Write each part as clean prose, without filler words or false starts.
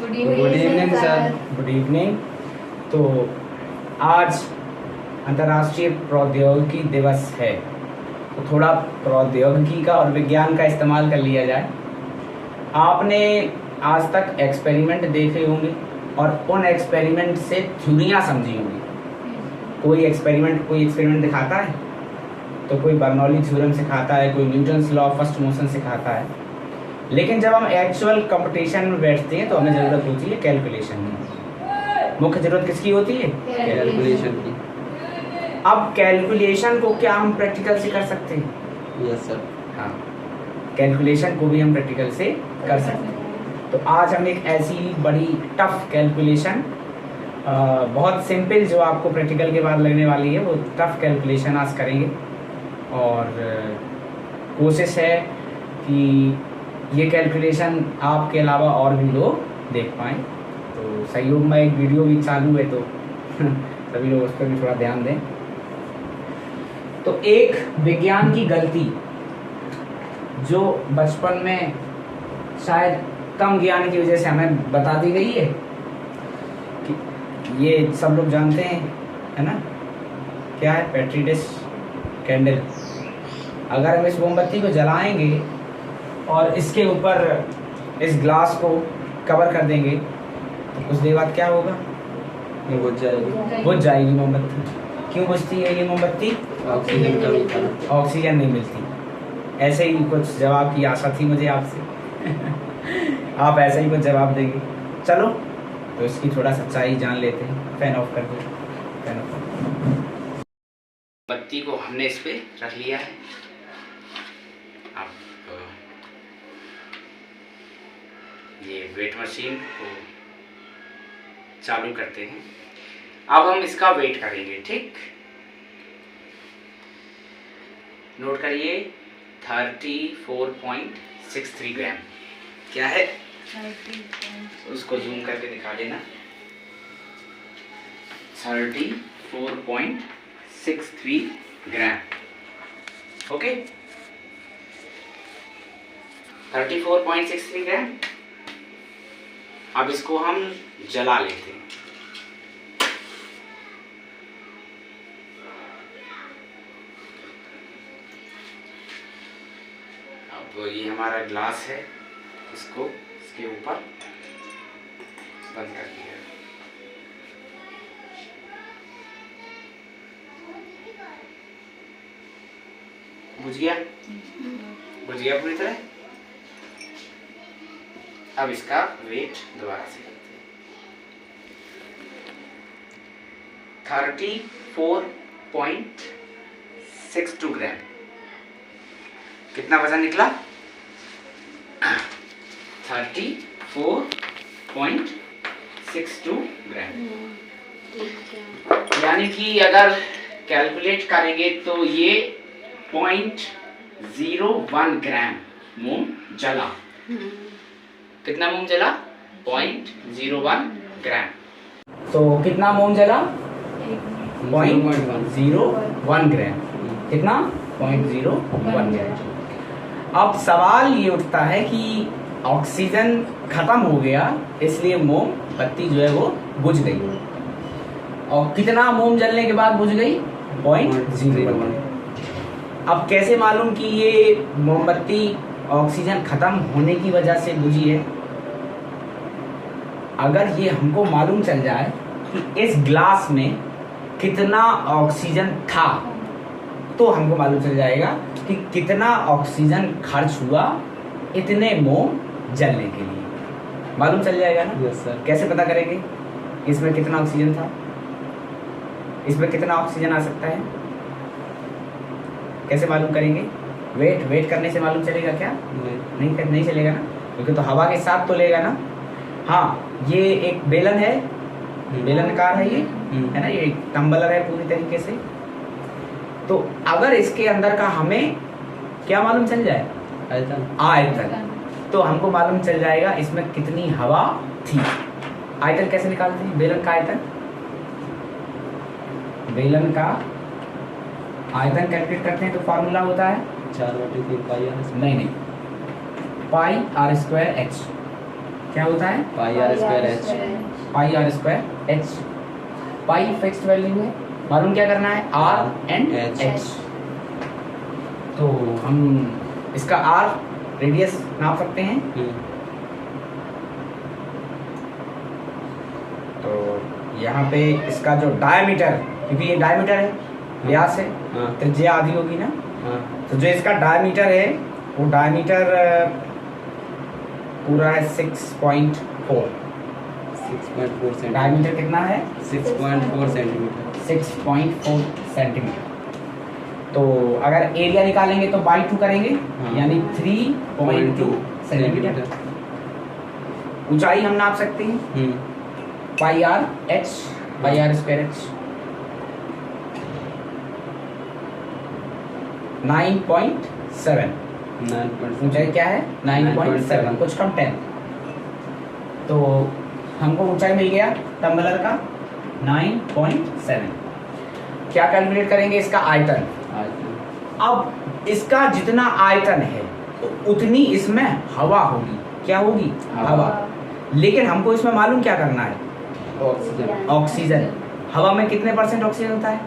Good evening sir. Good evening. तो आज अंतर्राष्ट्रीय प्रौद्योगिकी दिवस है, तो थोड़ा प्रौद्योगिकी का और विज्ञान का इस्तेमाल कर लिया जाए। आपने आज तक एक्सपेरिमेंट देखे होंगे और उन एक्सपेरिमेंट से थ्योरियाँ समझी होंगी। कोई एक्सपेरिमेंट दिखाता है तो कोई बर्नौली थ्योरम सिखाता है, कोई Newton's law of first motion सिखाता है, लेकिन जब हम एक्चुअल कंपटीशन में बैठते हैं तो हमें ज़रूरत होती है कैलकुलेशन की। मुख्य ज़रूरत किसकी होती है? कैलकुलेशन की। अब कैलकुलेशन को क्या हम प्रैक्टिकल से कर सकते हैं? Yes sir. हाँ, कैलकुलेशन को भी हम प्रैक्टिकल से कर सकते हैं। तो आज हम एक ऐसी बड़ी टफ कैलकुलेशन, बहुत सिंपल, जो आपको प्रैक्टिकल के बाद लगने वाली है, वो टफ कैलकुलेशन आज करेंगे। और कोशिश है कि ये कैलकुलेशन आपके अलावा और भी लोग देख पाएँ। तो सहयोग में एक वीडियो भी चालू है, तो सभी लोग उस पर भी थोड़ा ध्यान दें। तो एक विज्ञान की गलती जो बचपन में शायद कम ज्ञान की वजह से हमें बता दी गई है, कि ये सब लोग जानते हैं, है ना, क्या है? Petri dish candle. अगर हम इस मोमबत्ती को जलाएंगे और इसके ऊपर इस ग्लास को कवर कर देंगे तो कुछ देर बाद क्या होगा? ये बुझ जाएगी मोमबत्ती। क्यों बुझती है ये मोमबत्ती? ऑक्सीजन का भी कारण। ऑक्सीजन नहीं मिलती। ऐसे ही कुछ जवाब की आशा थी मुझे आपसे। आप ऐसे ही कुछ जवाब देंगे। चलो, तो इसकी थोड़ा सच्चाई जान लेते हैं। फैन ऑफ कर दो। Fan of. बत्ती को हमने इस पे रख लिया है। अब ये वेट मशीन को चालू करते हैं। अब हम इसका वेट करेंगे, ठीक? नोट करिए, 34.63 ग्राम। क्या है? उसको जूम करके दिखा देना। 34.63 ग्राम। ओके, 34.63 ग्राम। अब इसको हम जला लेते हैं। अब ये हमारा ग्लास है, इसको इसके ऊपर बंद कर दिया। बुझ गया? बुझ गया पूरी तरह। अब इसका वेट दोबारा से करते हैं। 34.62 ग्राम। कितना वजन निकला? 34.62 ग्राम। यानी कि अगर कैलकुलेट करेंगे तो ये 0.01 ग्राम मोम जला। कितना मोम जला? 0.01 ग्राम। तो कितना मोम जला? 0.01 ग्राम। कितना? 0.01 ग्राम। अब सवाल ये उठता है कि ऑक्सीजन खत्म हो गया, इसलिए मोमबत्ती जो है वो बुझ गई। और कितना मोम जलने के बाद बुझ गई? 0.01। अब कैसे मालूम कि ये मोमबत्ती ऑक्सीजन खत्म होने की वजह से बुझी है? अगर ये हमको मालूम चल जाए कि इस ग्लास में कितना ऑक्सीजन था, तो हमको मालूम चल जाएगा कि कितना ऑक्सीजन खर्च हुआ इतने मोम जलने के लिए। मालूम चल जाएगा ना? Yes sir. कैसे पता करेंगे इसमें कितना ऑक्सीजन था? इसमें कितना ऑक्सीजन आ सकता है? कैसे मालूम करेंगे? वेट करने से मालूम चलेगा क्या? नहीं चलेगा ना, क्योंकि तो हवा के साथ तो लेगा ना। हाँ, ये एक बेलन है, बेलनकार है ये, है ना, ये टम्बलर है पूरी तरीके से। तो अगर इसके अंदर का हमें क्या मालूम चल जाए? आयतन। तो हमको मालूम चल जाएगा इसमें कितनी हवा थी। आयतन कैसे निकालते हैं? बेलन का आयतन, बेलन का आयतन कैलकुलेट करते हैं तो फार्मूला होता है 4/3 पाई आर। नहीं, पाई r² h। क्या होता है? Pi are square H. Pi are square H. Pi fixed value है, मालूम क्या करना है? R and H। एच। तो हम इसका आर रेडियस नाप सकते हैं। तो यहाँ पे इसका जो डायमीटर, क्योंकि ये डायमीटर है, व्यास है, हाँ। त्रिज्या आधी होगी ना, हाँ। तो जो इसका डायमीटर है वो डायमीटर पूरा है 6.4। 6.4 सेंटीमीटर। डायमीटर कितना है? 6.4 सेंटीमीटर। 6.4 सेंटीमीटर। तो अगर एरिया निकालेंगे तो बाई 2 करेंगे, हाँ। यानी 3.2 सेंटीमीटर। ऊंचाई हम नाप सकते हैं, pi R H, pi are square H. 9.7 ऊंचाई क्या है? 9.7, कुछ कम 10। तो हमको ऊंचाई मिल गया टम्बलर का 9.7। क्या कैलकुलेट करेंगे? इसका आयतन। अब इसका जितना आयतन है उतनी इसमें हवा होगी। क्या होगी? हवा। लेकिन हमको इसमें मालूम क्या करना है? ऑक्सीजन। ऑक्सीजन। हवा में कितने परसेंट ऑक्सीजन होता है?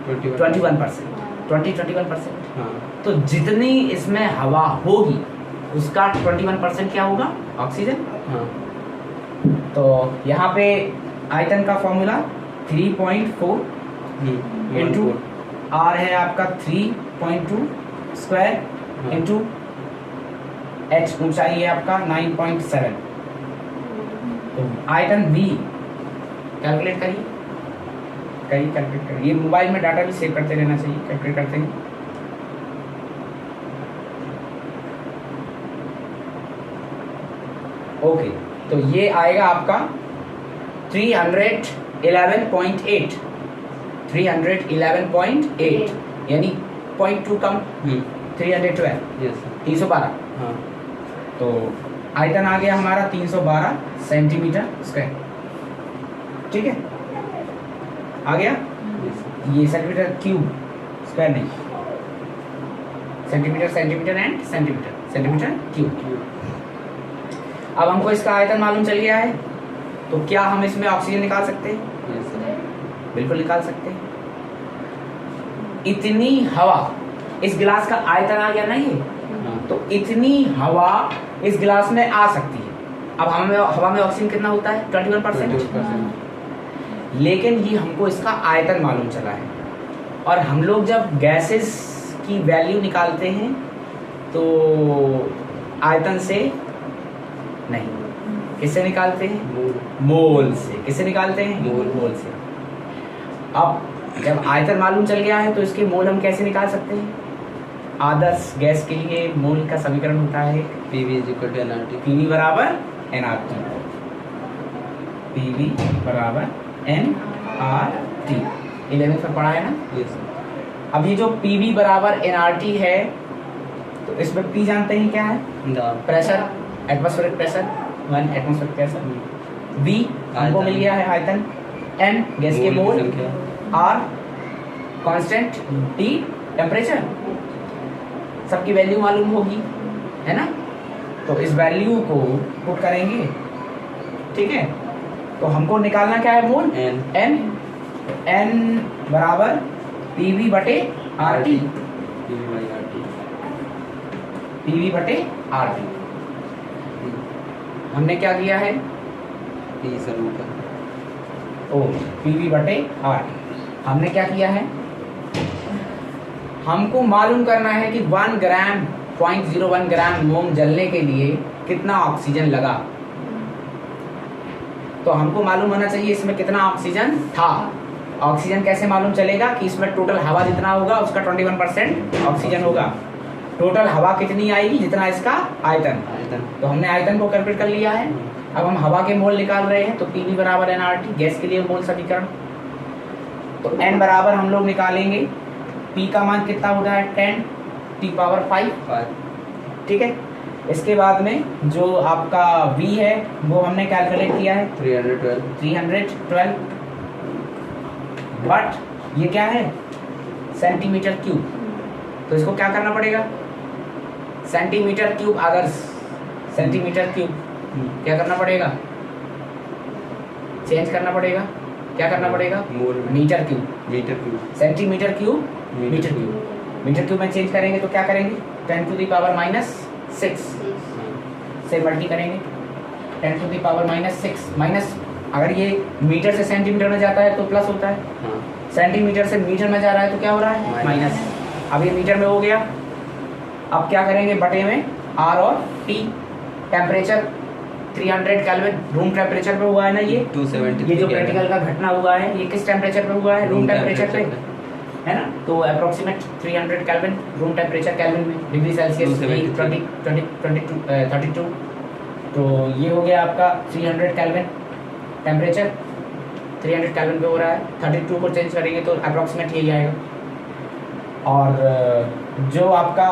21%। 21%। हाँ। तो जितनी इसमें हवा होगी उसका 21% क्या होगा? ऑक्सीजन। हाँ। तो यहाँ पे आयतन का फॉर्मूला 3.4 इंटू आर है आपका 3.2 स्क्वायर इंटू एच ऊंचाई है आपका 9.7। तो आयतन V कैलकुलेट करिए, कैलकुलेट करिए। ये मोबाइल में डाटा भी सेव करते रहना चाहिए, कैलकुलेट करते हैं। ओके, तो ये आएगा आपका 311.8। 311.8 यानी 0.2 कम, 312, यस। 312। हाँ। तो आयतन आ गया हमारा 312 सेंटीमीटर स्क्वायर। ठीक है, आ गया। ये सेंटीमीटर क्यूब स्क्वायर नहीं, centimetre centimetre and centimetre, centimetre cube. अब हमको इसका आयतन मालूम चल गया है, तो क्या हम इसमें ऑक्सीजन निकाल सकते हैं? बिल्कुल निकाल सकते हैं। इतनी हवा, इस गिलास का आयतन आ गया ना ये, तो इतनी हवा इस गिलास में आ सकती है। अब हवा में ऑक्सीजन कितना होता है? 21%। लेकिन ये हमको इसका आयतन मालूम चला है। और हम लोग जब गैसेस की वैल्यू निकालते हैं तो आयतन से नहीं, किससे निकालते हैं? मोल से। किससे निकालते हैं? मोल से। अब जब आयतन मालूम चल गया है तो इसके मोल हम कैसे निकाल सकते हैं? आदर्श गैस के लिए मोल का समीकरण होता है PV = nRT। PV बराबर nRT। PV बराबर nRT 11th में पढ़ा है ना? यस। अब ये जो PV बराबर nRT है, तो इसमें P जानते हैं क्या है? Pressure, atmospheric pressure, 1 atmospheric pressure. V हमको मिल गया है आयतन, N गैस के मोल, R कांस्टेंट, T टेम्परेचर। सबकी वैल्यू मालूम होगी, है ना? तो इस वैल्यू को पुट करेंगे, ठीक है? तो हमको निकालना क्या है? मोल N बराबर PV बटे RT। PV बटे RT। हमने क्या किया है? PV बटे RT हमने क्या किया है? हमको मालूम करना है कि 1 ग्राम 0.01 ग्राम मोम जलने के लिए कितना ऑक्सीजन लगा। तो हमको मालूम होना चाहिए इसमें कितना ऑक्सीजन था। ऑक्सीजन कैसे मालूम चलेगा? कि इसमें टोटल हवा जितना होगा उसका 21% ऑक्सीजन होगा। टोटल हवा कितनी आएगी? जितना इसका आयतन। तो हमने आयतन को कैलकुलेट कर लिया है। अब हम हवा के मोल निकाल रहे हैं, तो PV बराबर nRT गैस के लिए मोल समीकरण। तो N बराबर हम लोग निकालेंगे, P का मान कितना होता है? 10⁵ ठीक है। इसके बाद में जो आपका V है वो हमने कैलकुलेट किया है 312। बट ये क्या है? Centimetre cube. तो इसको क्या करना पड़ेगा? सेंटीमीटर क्यूब, अगर सेंटीमीटर क्यूब क्या करना पड़ेगा? चेंज करना पड़ेगा। क्या करना पड़ेगा? मोल में metre cube, metre cube, centimetre cube, metre cube. Metre cube में चेंज करेंगे तो क्या करेंगे? 10 टू द पावर -6 से मल्टी करेंगे। 10 टू द पावर -6 माइनस, अगर ये मीटर से सेंटीमीटर में जाता है तो प्लस होता है, हाँ सेंटीमीटर से मीटर में जा रहा है तो क्या हो रहा है? माइनस। अब ये मीटर में हो गया। अब क्या करेंगे? बटे में आर और T. Temperature 300 kelvin room temperature पे हुआ है ना ये 270 ये जो प्रैक्टिकल का घटना हुआ है ये किस टेम्परेचर पे हुआ है? रूम टेम्परेचर पे, है ना? तो approximate 300 kelvin room temperature kelvin में, डिग्री सेल्सियस 32। तो ये हो गया आपका 300 केल्विन टेम्परेचर, 300 केल्विन पे हो रहा है। 32 को चेंज करेंगे तो अप्रोक्सीमेट यही आएगा। और जो आपका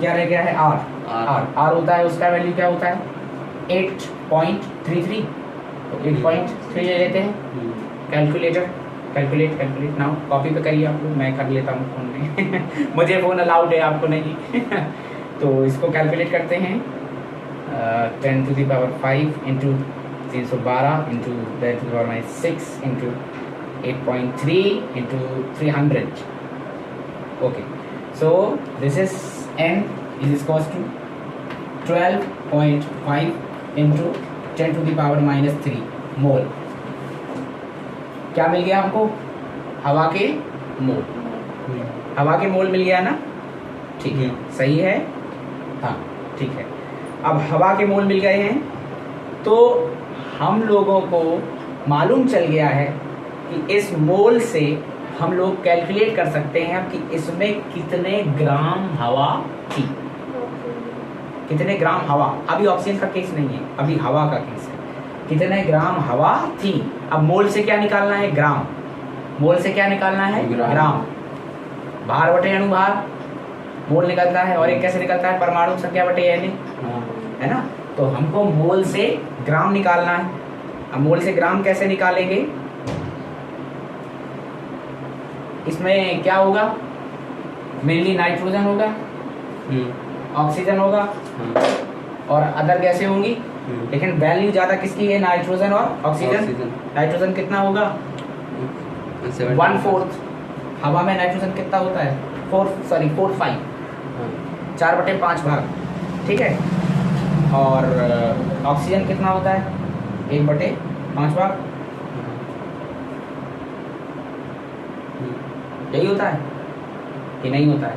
क्या रह गया है? आर होता है, उसका वैल्यू क्या होता है? 8.33। तो 8.3 ले लेते हैं। Calculate now. कॉपी पे करिए आप लोग, मैं कर लेता हूँ फ़ोन में मुझे फ़ोन अलाउड है, आपको नहीं तो इसको कैलकुलेट करते हैं। 10 to the power 5 into 312 into 10 to the power -6 into 8.3 into 300। Okay, so this is n is equals to 12.5 into 10 to the power -3 mole. क्या मिल गया हमको? हवा के मोल। हवा के मोल मिल गया ना? ठीक है, सही है। हाँ ठीक है। अब हवा के मोल मिल गए हैं तो हम लोगों को मालूम चल गया है कि इस मोल से हम लोग कैलकुलेट कर सकते हैं कि इसमें कितने ग्राम हवा थी। कितने ग्राम हवा, अभी ऑक्सीजन का केस नहीं है, अभी हवा का केस है। कितने ग्राम हवा थी। अब मोल से क्या निकालना है? ग्राम। मोल से क्या निकालना है? ग्राम। भार बटे अणुभार मोल निकलता है, और एक कैसे निकलता है? परमाणु संख्या बटे Na, है ना? तो हमको मोल से ग्राम निकालना है। अब मोल से ग्राम कैसे निकालेंगे? इसमें क्या होगा? मेनली नाइट्रोजन होगा, ऑक्सीजन होगा और अदर गैसें होंगी, लेकिन वैल्यू ज्यादा किसकी है? नाइट्रोजन और ऑक्सीजन। नाइट्रोजन कितना होगा? 1/4। हवा में नाइट्रोजन कितना होता है? 4/5, 4/5 भाग, ठीक है। और ऑक्सीजन कितना होता है? 1/5 भाग। यही होता है कि नहीं होता है?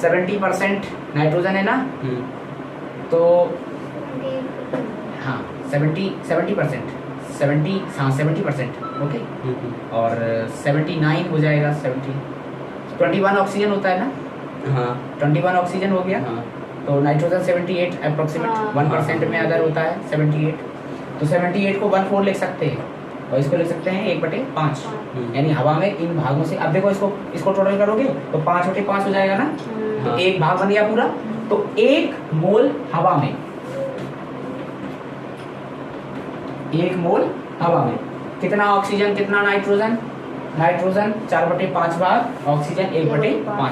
70% नाइट्रोजन है ना, तो हाँ 70%, हाँ 70%, ओके। और 79 हो जाएगा, 21 ऑक्सीजन होता है ना? हाँ 21 ऑक्सीजन हो गया। हाँ तो नाइट्रोजन 78 अप्रोक्सीमेट 1% में अदर होता है 78। तो 78 को 1/4 लिख सकते हैं और इसको लिख सकते हैं 1/5, यानी हवा में इन भागों से। अब देखो इसको टोटल करोगे तो 5/5 हो जाएगा ना, तो एक भाग बन गया पूरा। तो 1 मोल हवा में, 1 मोल हवा में कितना ऑक्सीजन, कितना नाइट्रोजन? नाइट्रोजन 4/5 भाग, ऑक्सीजन 1/5 भाग।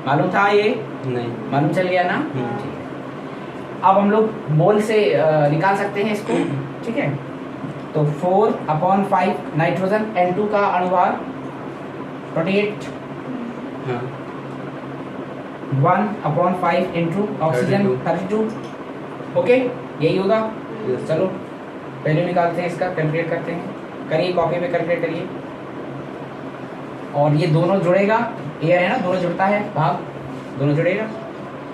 मालूम था ये? नहीं मालूम चल गया ना? ठीक है। अब हम लोग मोल से निकाल सकते हैं इसको, ठीक है। तो 4/5 नाइट्रोजन, N2 का अणुभार 28, 1/5 इंटू ऑक्सीजन 32, ओके, यही होगा। चलो पहले निकालते हैं इसका, कैलकुलेट करते हैं। करिए कॉपी में कैलकुलेट करिए। और ये दोनों जुड़ेगा, एयर है ना, दोनों जुड़ता है भाग, दोनों जुड़ेगा।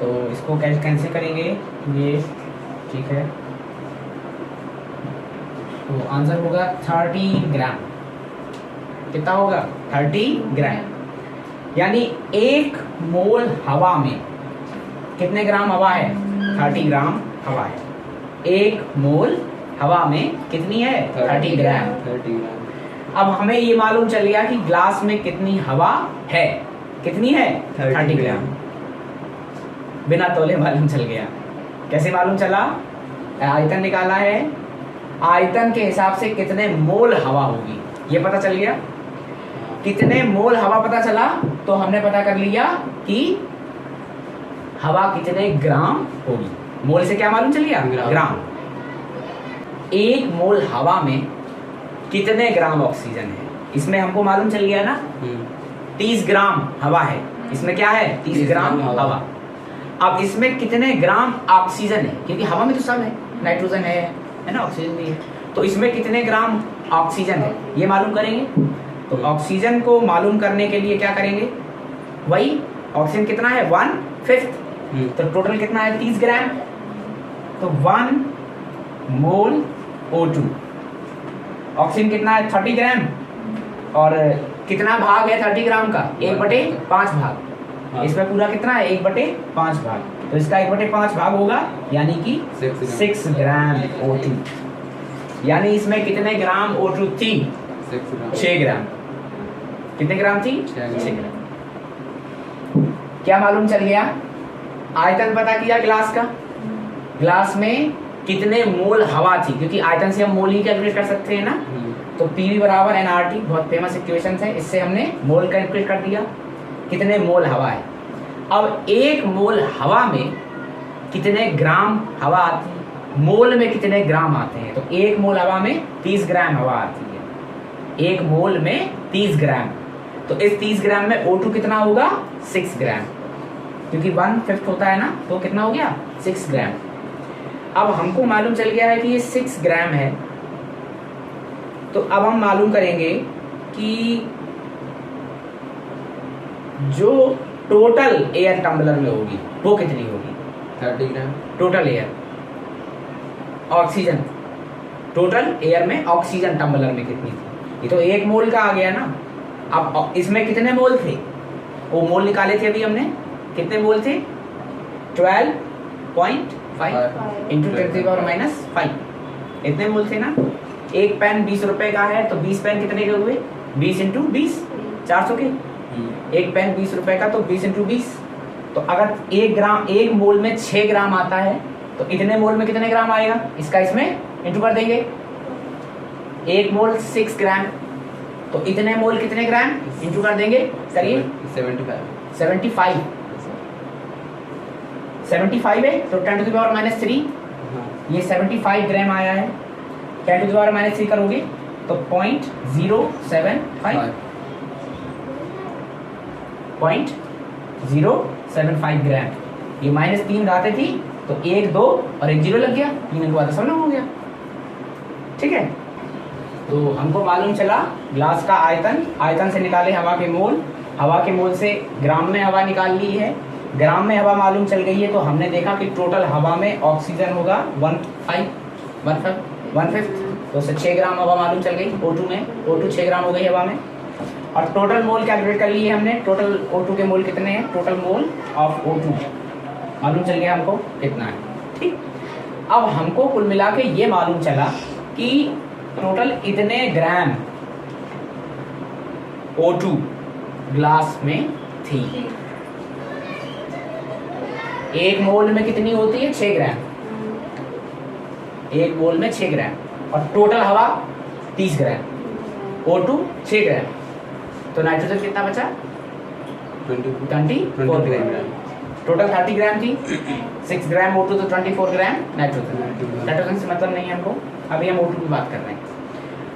तो इसको कैंसिल करेंगे ये, ठीक है। तो आंसर होगा 30 ग्राम। कितना होगा? 30 ग्राम। यानी 1 मोल हवा में कितने ग्राम हवा है? 30 ग्राम हवा है। 1 मोल हवा में कितनी है? 30 ग्राम। 30 ग्राम। अब हमें ये मालूम चल गया कि ग्लास में कितनी हवा है। कितनी है? 30 ग्राम। बिना तोले मालूम चल गया। कैसे मालूम चला? आयतन निकाला है, आयतन के हिसाब से कितने मोल हवा होगी ये पता चल गया। कितने मोल हवा पता चला तो हमने पता कर लिया कि हवा कितने ग्राम होगी। मोल से क्या मालूम चल गया? ग्राम। ग्राम। 1 मोल हवा में कितने ग्राम ऑक्सीजन है? इसमें हमको मालूम चल गया ना 30 ग्राम हवा है, इसमें क्या है? 30 ग्राम हवा। अब इसमें कितने ग्राम ऑक्सीजन है? क्योंकि हवा में तो सब है, नाइट्रोजन है ना, ऑक्सीजन भी है, तो इसमें कितने ग्राम ऑक्सीजन है ये मालूम करेंगे। तो ऑक्सीजन को मालूम करने के लिए क्या करेंगे? वही ऑक्सीजन कितना है? 1/5। तो टोटल कितना है? 30 ग्राम। तो 1 मोल O2, ऑक्सीजन कितना है? 30 ग्राम। और कितना भाग है 30 ग्राम का? 1/5 भाग। इसमें पूरा कितना है? 1/5 भाग। तो इसका 1/5 भाग होगा, यानी कि 6 ग्राम O2। यानी इसमें कितने ग्राम O2 थी? 6 ग्राम। कितने ग्राम थी? 6 ग्राम। क्या मालूम चल गया? आयतन पता किया ग्लास का। ग्लास में कितने मोल हवा थी, क्योंकि आयतन से हम मोल ही कैलकुलेट कर सकते हैं ना। तो PV बराबर nRT, बहुत फेमस इक्वेशन है, इससे हमने मोल कैलकुलेट कर दिया। कितने मोल हवा है? अब 1 मोल हवा में कितने ग्राम हवा आती है? मोल में कितने ग्राम आते हैं? तो 1 मोल हवा में 30 ग्राम हवा आती है। 1 मोल में 30 ग्राम। तो इस 30 ग्राम में O2 कितना होगा? 6 ग्राम, क्योंकि 1/5 होता है ना, तो कितना हो गया? 6 ग्राम। अब हमको मालूम चल गया है कि ये 6 ग्राम है। तो अब हम मालूम करेंगे कि जो टोटल एयर टम्बलर में होगी वो कितनी होगी? 30 gram. Total air oxygen, total air में ऑक्सीजन टम्बलर में कितनी थी? ये तो 1 मोल का आ गया ना। अब इसमें कितने मोल थे? वो मोल निकाले थे अभी हमने। कितने मोल थे? 12.5 इंटू 10⁻⁵ इतने मोल थे ना। एक पेन 20 रुपए का है, तो 20 पेन कितने के हुए? 20 इंटू 20, 400 के। एक पेन 20 रुपए का, तो 20 इंटू 20। तो अगर 1 मोल में 6 ग्राम आता है, तो इतने मोल में कितने ग्राम आएगा? इसका इसमें इंटू कर देंगे। 1 मोल 6 ग्राम, तो इतने मोल कितने ग्राम? इंटू कर देंगे। करिए। 75 है, तो 10⁻³ ये 75 ग्राम आया है। 10⁻³ करोगे तो 0.075 ग्राम। ये -3 घातें थी, तो 1 2 और 1 0 लग गया, 3 के बाद 7 हो गया। ठीक है, तो हमको मालूम चला ग्लास का आयतन। आयतन से निकाले हवा के मोल, हवा के मोल से ग्राम में हवा निकाल ली है। ग्राम में हवा मालूम चल गई है, तो हमने देखा कि टोटल हवा में ऑक्सीजन होगा 1/5, तो उससे 6 ग्राम हवा मालूम चल गई O2 में। O2 6 ग्राम हो गई हवा में। और टोटल मोल कैलकुलेट कर लिए हमने। टोटल O2 के मोल कितने हैं? टोटल मोल ऑफ O2 मालूम चल गया हमको कितना है। ठीक, अब हमको कुल मिला के ये मालूम चला कि टोटल इतने ग्राम O2 ग्लास में थी। 1 मोल में कितनी होती है? 6 ग्राम। 1 मोल में 6 ग्राम, और टोटल हवा 30 ग्राम, O2 6 ग्राम। तो नाइट्रोजन कितना बचा? 24 ग्राम। टोटल 30 ग्राम थी, 6 ग्राम O2, तो 24 ग्राम नाइट्रोजन। नाइट्रोजन से मतलब नहीं है हमको, अभी हम O2 की बात कर रहे हैं।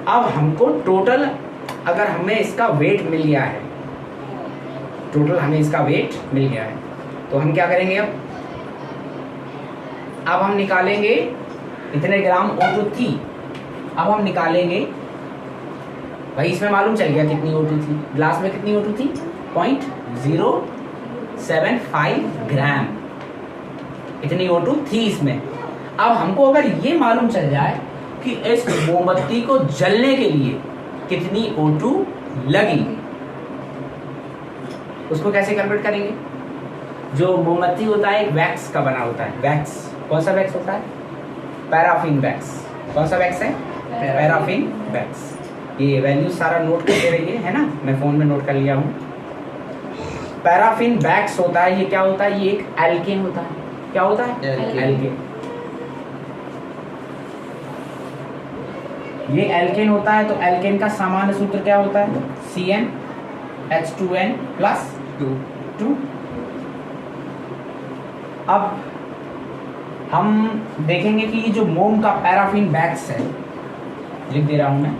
अब हमको टोटल, अगर हमें इसका वेट मिल गया है, टोटल हमें इसका वेट मिल गया है, तो हम क्या करेंगे? अब हम निकालेंगे इतने ग्राम O2 थी। अब हम निकालेंगे, भाई इसमें मालूम चल गया कितनी O2 थी। ग्लास में कितनी O2 थी? 0.075 ग्राम, इतनी O2 थी इसमें। अब हमको अगर ये मालूम चल जाए कि इस मोमबत्ती को जलने के लिए कितनी O2 लगी, उसको कैसे कैलकुलेट करेंगे? जो मोमबत्ती होता है एक वैक्स का बना होता है। वैक्स, कौन सा वैक्स होता है? Paraffin wax. कौन सा वैक्स है? Paraffin wax. ये वैल्यू सारा नोट करते रहिए, है ना, मैं फोन में नोट कर लिया हूँ। पैराफिन वैक्स होता है, ये क्या होता है? ये एक एल्केन होता है। क्या होता है? एल्केन। ये एल्केन होता है, तो एल्केन का सामान्य सूत्र क्या होता है? CnH2n+2। अब हम देखेंगे कि जो मोम का पैराफिन वैक्स है, लिख दे रहा हूं मैं,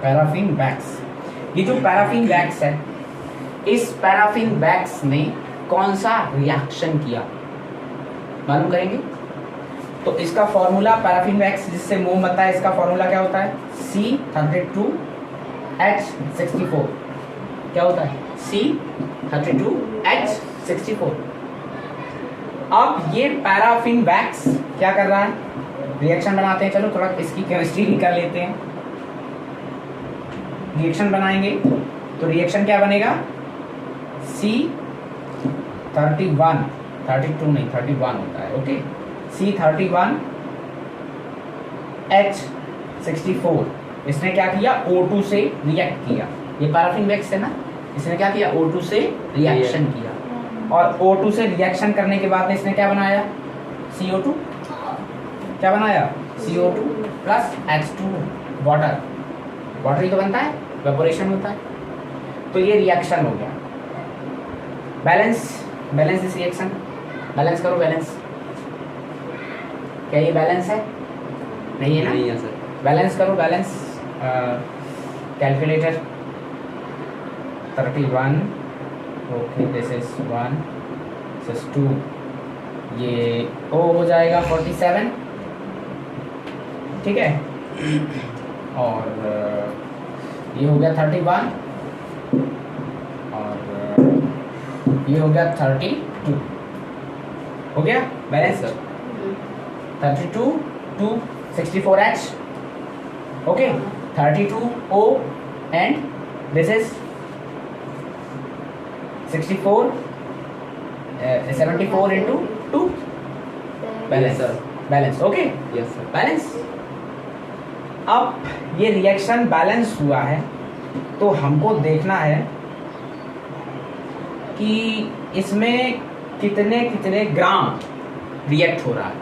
पैराफिन वैक्स। ये जो पैराफिन वैक्स है, इस पैराफिन वैक्स ने कौन सा रिएक्शन किया मालूम करेंगे। तो इसका फॉर्मूला पैराफिन वैक्स जिससे मोम बनता है, इसका फॉर्मूला क्या होता है? C32H64। क्या होता है? C32H64। अब ये पैराफिन वैक्स क्या कर रहा है? रिएक्शन बनाते हैं। चलो थोड़ा इसकी केमिस्ट्री निकाल लेते हैं। रिएक्शन बनाएंगे तो रिएक्शन क्या बनेगा? C31, 32 नहीं 31 होता है। Okay, C31H64। इसने क्या किया? O2 से रिएक्ट किया। ये पैराफिन वैक्स है ना, इसने क्या किया? O2 से रिएक्शन किया, और O2 से रिएक्शन करने के बाद इसने क्या बनाया? CO2। क्या बनाया? CO2 plus H2 water. Water ही तो बनता है, वेपोरेशन होता है। तो ये रिएक्शन हो गया। Balance this reaction. बैलेंस करो, बैलेंस। क्या ये बैलेंस है? नहीं है ना? नहीं है सर। बैलेंस करो, balance. Calculator 31। Okay, this is 1, this is 2। ये O हो जाएगा 47। ठीक है, और ये हो गया 31, और ये हो गया 32। हो गया balance sir. 32 to 64H। Okay, 32O and this is 64 74 into 2 balance. Sir. Balance. Okay, yes sir. Balance. अब ये रिएक्शन बैलेंस हुआ है, तो हमको देखना है कि इसमें कितने कितने ग्राम रिएक्ट हो रहा है।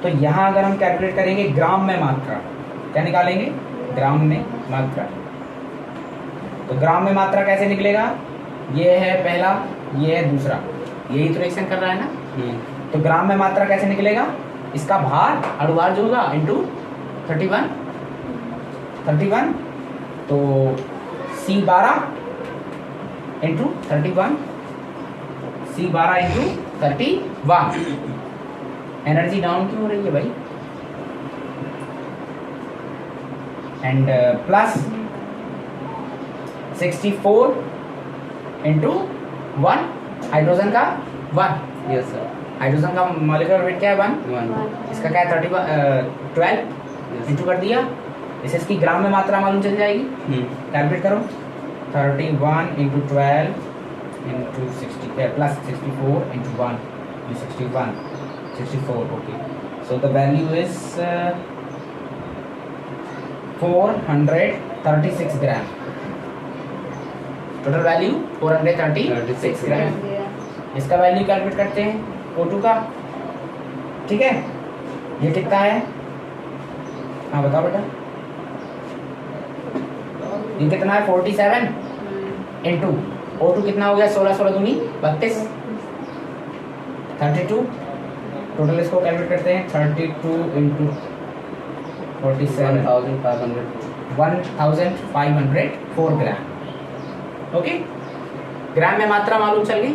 तो यहाँ अगर हम कैलकुलेट करेंगे ग्राम में मात्रा, क्या निकालेंगे? ग्राम में मात्रा। तो ग्राम में मात्रा कैसे निकलेगा? ये है पहला, ये है दूसरा, यही तो रिएक्शन कर रहा है ना। तो ग्राम में मात्रा कैसे निकलेगा? इसका भार, अणुभार जो होगा, इंटू 31। तो C12 into 31, C12 into 31। Energy down क्यों हो रही है भाई? एंड प्लस 64 इंटू 1, हाइड्रोजन का 1। Yes sir. हाइड्रोजन का मॉलिक्यूलर वेट क्या है? 1। 1। इसका क्या है? 12 इंटू कर दिया। इसे इसकी ग्राम में मात्रा मालूम चल जाएगी। कैलकुलेट करो। 31 into 12 into 60 plus 64 into 1 61 64। Okay, so the value is 436 gram. Total value 436 ग्राम। इसका वैल्यू कैलकुलेट करते हैं O2 का। ठीक है, ये कितना है? हाँ बताओ बेटा, ये कितना है? 47 इंटू O2 कितना हो गया? 16 16 दूनी 32, 32। टोटल इसको कैलकुलेट करते हैं। 32 इंटू 47, 1504 ग्राम। ओके, ग्राम में मात्रा मालूम चल गई।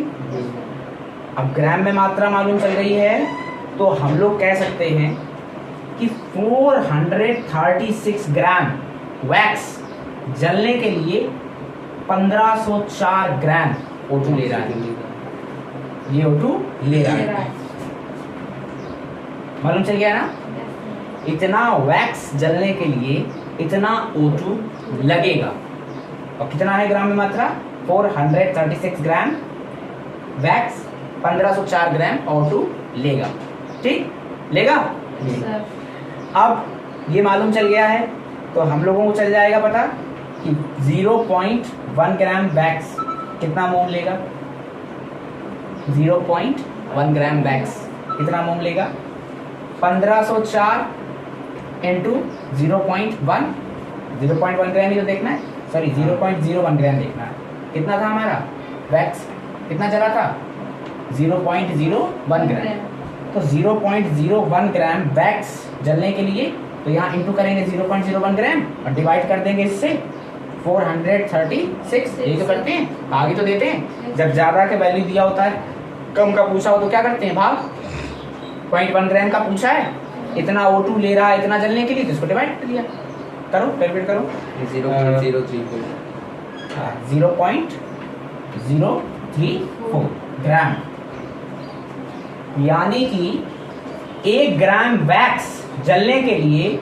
अब ग्राम में मात्रा मालूम चल गई है, तो हम लोग कह सकते हैं कि 436 ग्राम वैक्स जलने के लिए 1504 ग्राम O2 ले रहा है। ये O2 ले रहा है। मालूम चल गया ना? इतना वैक्स जलने के लिए इतना O2 लगेगा। और कितना है ग्राम में मात्रा? 436 ग्राम वैक्स 1504 ग्राम O2 लेगा। ठीक, लेगा। अब ये मालूम चल गया है, तो हम लोगों को चल जाएगा पता कि 0.1 ग्राम वैक्स कितना मोम लेगा। 0.1 ग्राम वैक्स कितना मोम लेगा? 1504 इंटू 0.1 ग्राम ही तो देखना है, सॉरी 0.01 ग्राम देखना है। कितना था हमारा वैक्स? कितना जला था? 0.01 ग्राम। तो 0.01 ग्राम वैक्स जलने के लिए तो यहाँ इंटू करेंगे 0.01 ग्राम और डिवाइड कर देंगे इससे 436। यही तो करते हैं, आगे तो देते हैं। जब ज़्यादा का वैल्यू दिया होता है, कम का पूछा हो तो क्या करते हैं? भाग। 0.1 ग्राम का पूछा है, इतना O2 ले रहा है इतना जलने के लिए, तो इसको डिवाइड कर दिया। करो, कैलकुलेट करो। 0.034 0.034 ग्राम, यानी कि 1 ग्राम वैक्स जलने के लिए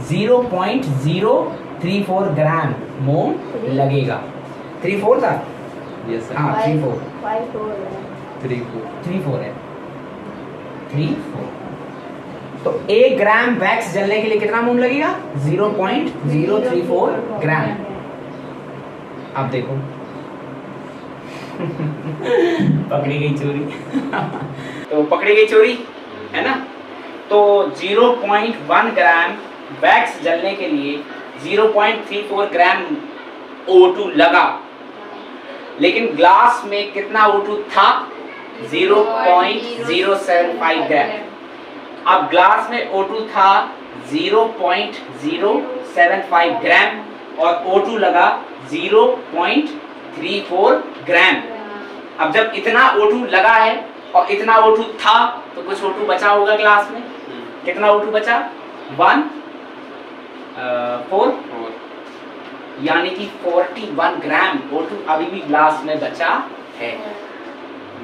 0.034 ग्राम मोम लगेगा। 34 था? Yes sir. हाँ 34 34 है 34। तो 1 ग्राम वैक्स जलने के लिए कितना मोम लगेगा? 0.034 ग्राम। अब देखो पकड़ी गई चोरी। तो पकड़ी गई चोरी है ना। तो 0.1 ग्राम वैक्स जलने के लिए 0.34 ग्राम O2 लगा, लेकिन ग्लास में कितना O2 था? 0.075 ग्राम। अब ग्लास में O2 था 0.075 ग्राम और O2 लगा 0.34 ग्राम। अब जब इतना O2 लगा है और इतना O2 था तो कुछ O2 बचा होगा ग्लास में। कितना O2 बचा? 4, यानी कि 41 ग्राम O2 अभी भी ग्लास में बचा है।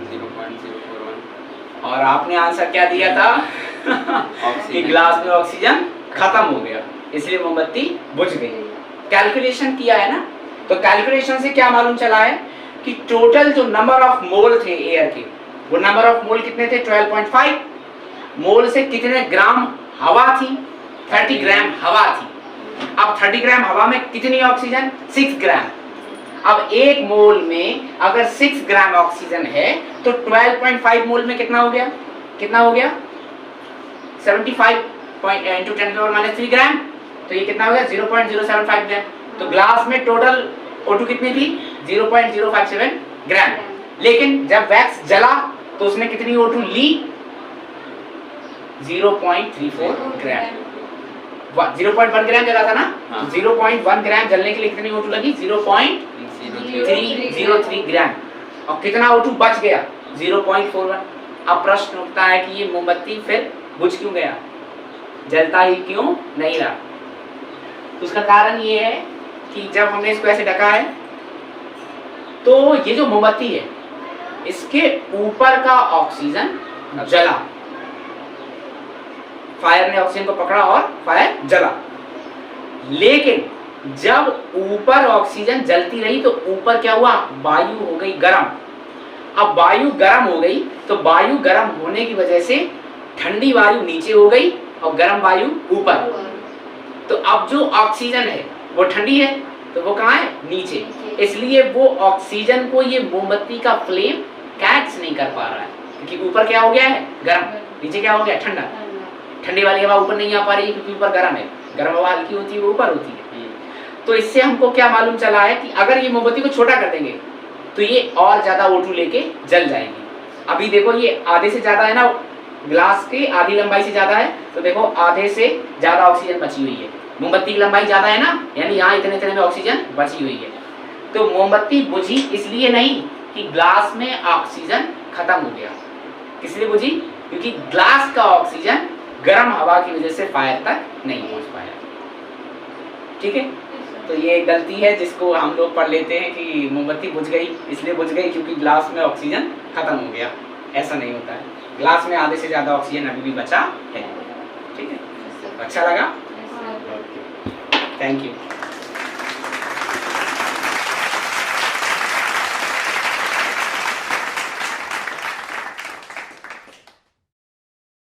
0.041। और आपने आंसर क्या दिया था? कि ग्लास में ऑक्सीजन खत्म हो गया, इसलिए मोमबत्ती बुझ गई। कैलकुलेशन किया है ना, तो कैलकुलेशन से क्या मालूम चला है कि टोटल जो नंबर ऑफ मोल थे एयर के, वो नंबर ऑफ मोल कितने थे? 12.5 मोल से कितने ग्राम हवा थी? 30 ग्राम हवा थी। अब 30 ग्राम हवा में कितनी ऑक्सीजन? 6 ग्राम। अब एक मोल में अगर 6 ग्राम ऑक्सीजन है तो 12.5 मोल में कितना हो गया? कितना हो गया? 75 × 10⁻³ ग्राम। तो ये कितना हो गया? 0.075 ग्राम। तो ग्लास में टोटल O2 कितनी थी? 0.057 ग्राम। लेकिन जब वैक्स जला तो उसने कितनी O2 ली? 0.34 ग्राम। 0.1 ग्राम जला था ना, 0.1 ग्राम जलने के लिए कितनी O2 लगी? 0.303 ग्राम। और कितना O2 बच गया? 0.41। अब प्रश्न उठता है कि ये मोमबत्ती फिर बुझ क्यों गया, जलता ही क्यों नहीं रहा? उसका कारण ये है कि जब हमने इसको ऐसे ढका है तो ये जो मोमबत्ती है इसके ऊपर का ऑक्सीजन जला, फायर ने ऑक्सीजन को पकड़ा और फायर जला। लेकिन जब ऊपर ऑक्सीजन जलती रही तो ऊपर क्या हुआ? वायु हो गई गर्म। अब वायु गर्म हो गई तो वायु गर्म होने की वजह से ठंडी वायु नीचे हो गई और गर्म वायु ऊपर। तो अब जो ऑक्सीजन है वो ठंडी है तो वो कहाँ है? नीचे। इसलिए वो ऑक्सीजन को ये मोमबत्ती का फ्लेम कैच नहीं कर पा रहा है, क्योंकि ऊपर क्या हो गया है? गर्म, नीचे क्या हो गया? ठंडा। ठंडी वाली हवा ऊपर नहीं आ पा रही है क्योंकि ऊपर गर्म है। गर्म हवा हल्की होती है, वो ऊपर होती है। तो इससे हमको क्या मालूम चला है कि अगर ये मोमबत्ती को छोटा कर देंगे तो ये और ज्यादा O2 लेके जल जाएगी। अभी देखो ये आधे से ज्यादा है ना, ग्लास के आधी लंबाई से ज्यादा है, तो देखो आधे से ज्यादा ऑक्सीजन बची हुई है। मोमबत्ती की लंबाई ज्यादा है ना, यानी यहाँ इतने इतने में ऑक्सीजन बची हुई है। तो मोमबत्ती बुझी इसलिए नहीं कि ग्लास में ऑक्सीजन खत्म हो गया। किस लिए बुझी? क्योंकि ग्लास का ऑक्सीजन गर्म हवा की वजह से फायर तक नहीं पहुंच पाया। ठीक है, तो ये गलती है जिसको हम लोग पढ़ लेते हैं कि मोमबत्ती बुझ गई, इसलिए बुझ गई क्योंकि ग्लास में ऑक्सीजन खत्म हो गया। ऐसा नहीं होता है, ग्लास में आधे से ज्यादा ऑक्सीजन अभी भी बचा है। ठीक है, अच्छा लगा? Thank you.